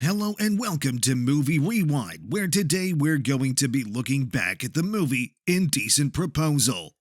Hello and welcome to Movie Rewind, where today we're going to be looking back at the movie Indecent Proposal.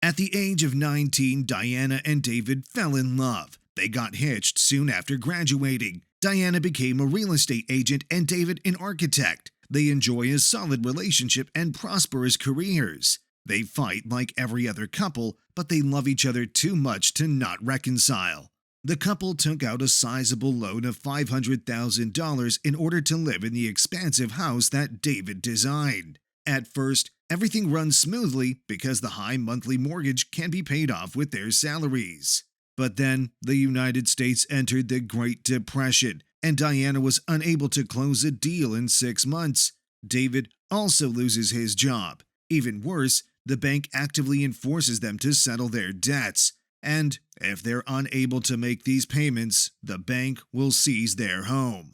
At the age of 19, Diana and David fell in love. They got hitched soon after graduating. Diana became a real estate agent and David an architect. They enjoy a solid relationship and prosperous careers. They fight like every other couple, but they love each other too much to not reconcile. The couple took out a sizable loan of $500,000 in order to live in the expansive house that David designed. At first, everything runs smoothly because the high monthly mortgage can be paid off with their salaries. But then, the United States entered the Great Depression, and Diana was unable to close a deal in 6 months. David also loses his job. Even worse, the bank actively enforces them to settle their debts. And if they're unable to make these payments, the bank will seize their home.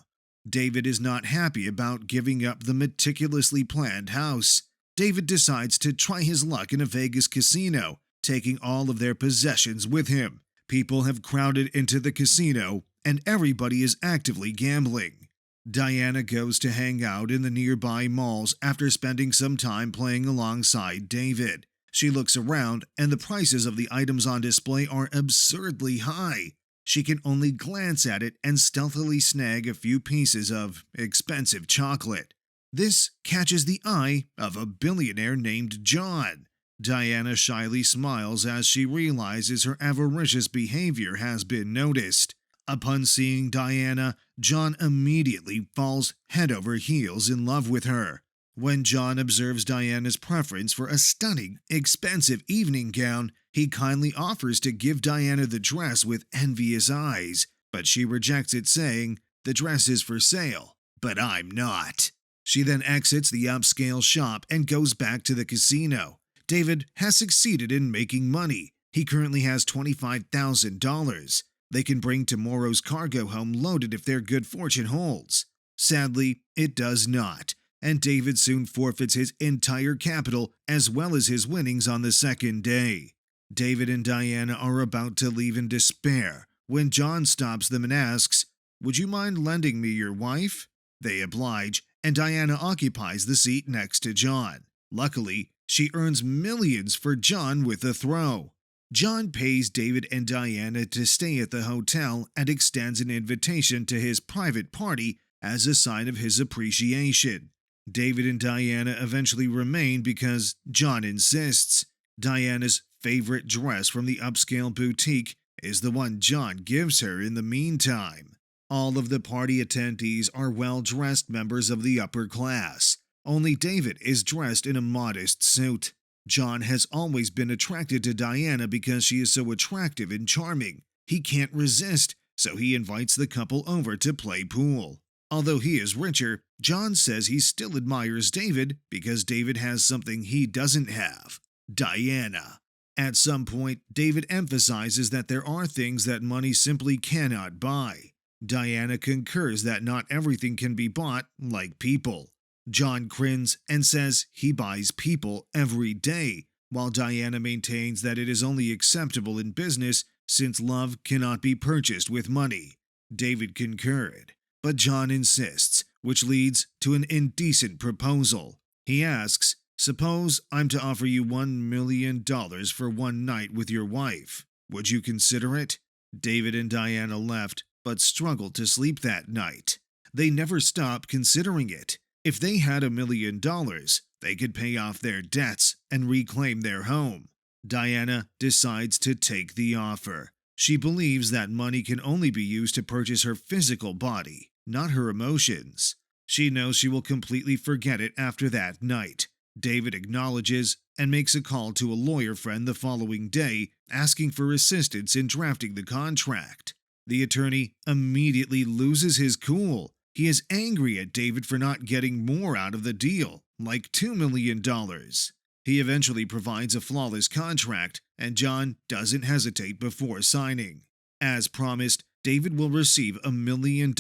David is not happy about giving up the meticulously planned house. David decides to try his luck in a Vegas casino, taking all of their possessions with him. People have crowded into the casino, and everybody is actively gambling. Diana goes to hang out in the nearby malls after spending some time playing alongside David. She looks around, and the prices of the items on display are absurdly high. She can only glance at it and stealthily snag a few pieces of expensive chocolate. This catches the eye of a billionaire named John. Diana shyly smiles as she realizes her avaricious behavior has been noticed. Upon seeing Diana, John immediately falls head over heels in love with her. When John observes Diana's preference for a stunning, expensive evening gown, he kindly offers to give Diana the dress with envious eyes, but she rejects it, saying, "The dress is for sale, but I'm not." She then exits the upscale shop and goes back to the casino. David has succeeded in making money. He currently has $25,000. They can bring tomorrow's cargo home loaded if their good fortune holds. Sadly, it does not, and David soon forfeits his entire capital as well as his winnings on the second day. David and Diana are about to leave in despair when John stops them and asks, "Would you mind lending me your wife?" They oblige, and Diana occupies the seat next to John. Luckily, she earns millions for John with a throw. John pays David and Diana to stay at the hotel and extends an invitation to his private party as a sign of his appreciation. David and Diana eventually remain because John insists. Diana's favorite dress from the upscale boutique is the one John gives her in the meantime. All of the party attendees are well-dressed members of the upper class. Only David is dressed in a modest suit. John has always been attracted to Diana because she is so attractive and charming. He can't resist, so he invites the couple over to play pool. Although he is richer, John says he still admires David because David has something he doesn't have: Diana. At some point, David emphasizes that there are things that money simply cannot buy. Diana concurs that not everything can be bought, like people. John grins and says he buys people every day, while Diana maintains that it is only acceptable in business since love cannot be purchased with money. David concurred, but John insists, which leads to an indecent proposal. He asks, "Suppose I'm to offer you $1 million for one night with your wife. Would you consider it?" David and Diana left, but struggled to sleep that night. They never stopped considering it. If they had $1 million, they could pay off their debts and reclaim their home. Diana decides to take the offer. She believes that money can only be used to purchase her physical body, not her emotions. She knows she will completely forget it after that night. David acknowledges and makes a call to a lawyer friend the following day, asking for assistance in drafting the contract. The attorney immediately loses his cool. He is angry at David for not getting more out of the deal, like $2 million. He eventually provides a flawless contract, and John doesn't hesitate before signing. As promised, David will receive $1 million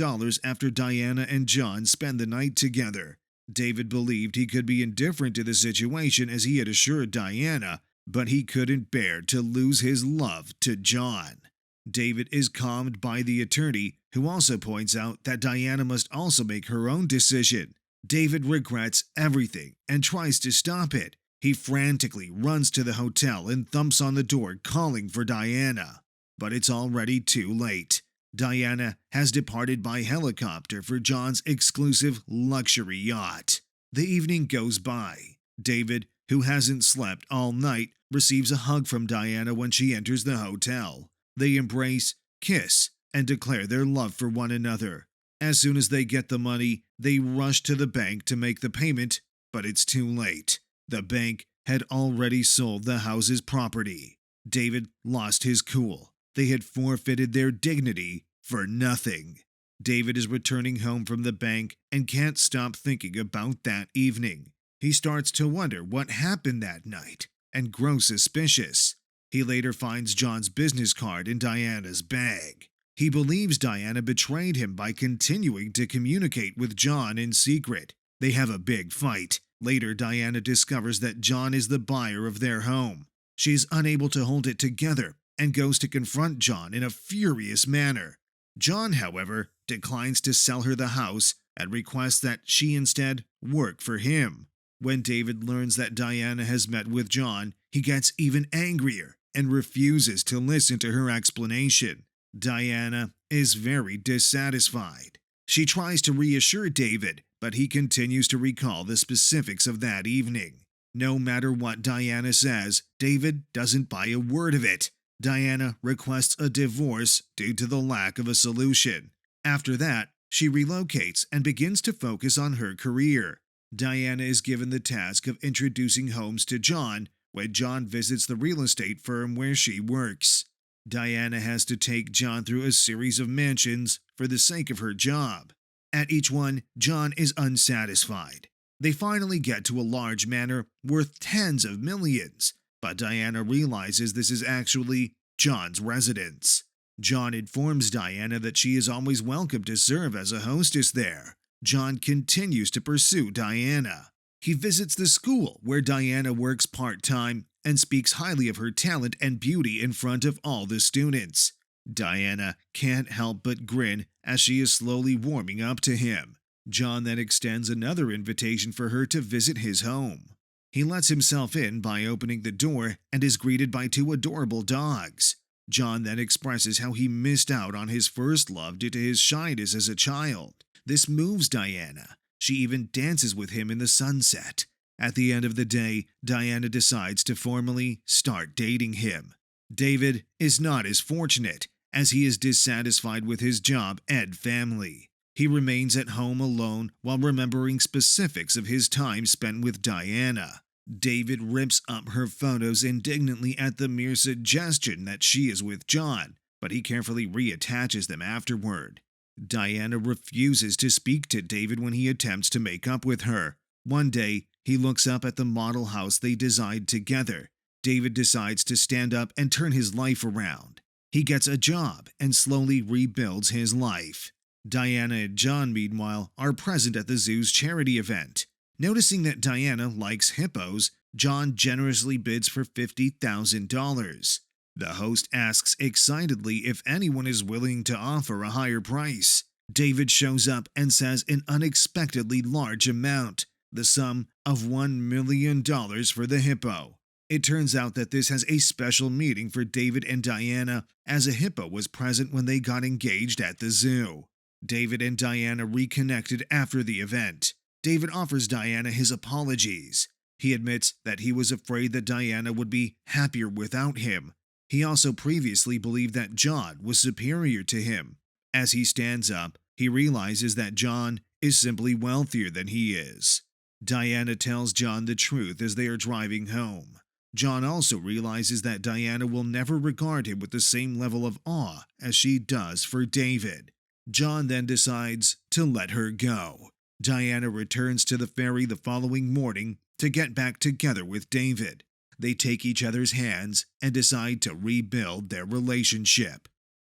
after Diana and John spend the night together. David believed he could be indifferent to the situation as he had assured Diana, but he couldn't bear to lose his love to John. David is calmed by the attorney, who also points out that Diana must also make her own decision. David regrets everything and tries to stop it. He frantically runs to the hotel and thumps on the door calling for Diana. But it's already too late. Diana has departed by helicopter for John's exclusive luxury yacht. The evening goes by. David, who hasn't slept all night, receives a hug from Diana when she enters the hotel. They embrace, kiss, and declare their love for one another. As soon as they get the money, they rush to the bank to make the payment, but it's too late. The bank had already sold the house's property. David lost his cool. They had forfeited their dignity for nothing. David is returning home from the bank and can't stop thinking about that evening. He starts to wonder what happened that night and grows suspicious. He later finds John's business card in Diana's bag. He believes Diana betrayed him by continuing to communicate with John in secret. They have a big fight. Later, Diana discovers that John is the buyer of their home. She is unable to hold it together and goes to confront John in a furious manner. John, however, declines to sell her the house and requests that she instead work for him. When David learns that Diana has met with John, he gets even angrier and refuses to listen to her explanation. Diana is very dissatisfied. She tries to reassure David, but he continues to recall the specifics of that evening. No matter what Diana says, David doesn't buy a word of it. Diana requests a divorce due to the lack of a solution. After that, she relocates and begins to focus on her career. Diana is given the task of introducing homes to John when John visits the real estate firm where she works. Diana has to take John through a series of mansions for the sake of her job. At each one, John is unsatisfied. They finally get to a large manor worth tens of millions, but Diana realizes this is actually John's residence. John informs Diana that she is always welcome to serve as a hostess there. John continues to pursue Diana. He visits the school where Diana works part-time and speaks highly of her talent and beauty in front of all the students. Diana can't help but grin as she is slowly warming up to him. John then extends another invitation for her to visit his home. He lets himself in by opening the door and is greeted by two adorable dogs. John then expresses how he missed out on his first love due to his shyness as a child. This moves Diana. She even dances with him in the sunset. At the end of the day, Diana decides to formally start dating him. David is not as fortunate, as he is dissatisfied with his job and family. He remains at home alone while remembering specifics of his time spent with Diana. David rips up her photos indignantly at the mere suggestion that she is with John, but he carefully reattaches them afterward. Diana refuses to speak to David when he attempts to make up with her. One day, he looks up at the model house they designed together. David decides to stand up and turn his life around. He gets a job and slowly rebuilds his life. Diana and John, meanwhile, are present at the zoo's charity event. Noticing that Diana likes hippos, John generously bids for $50,000. The host asks excitedly if anyone is willing to offer a higher price. David shows up and says an unexpectedly large amount, the sum of $1 million for the hippo. It turns out that this has a special meaning for David and Diana, as a hippo was present when they got engaged at the zoo. David and Diana reconnected after the event. David offers Diana his apologies. He admits that he was afraid that Diana would be happier without him. He also previously believed that John was superior to him. As he stands up, he realizes that John is simply wealthier than he is. Diana tells John the truth as they are driving home. John also realizes that Diana will never regard him with the same level of awe as she does for David. John then decides to let her go. Diana returns to the ferry the following morning to get back together with David. They take each other's hands and decide to rebuild their relationship.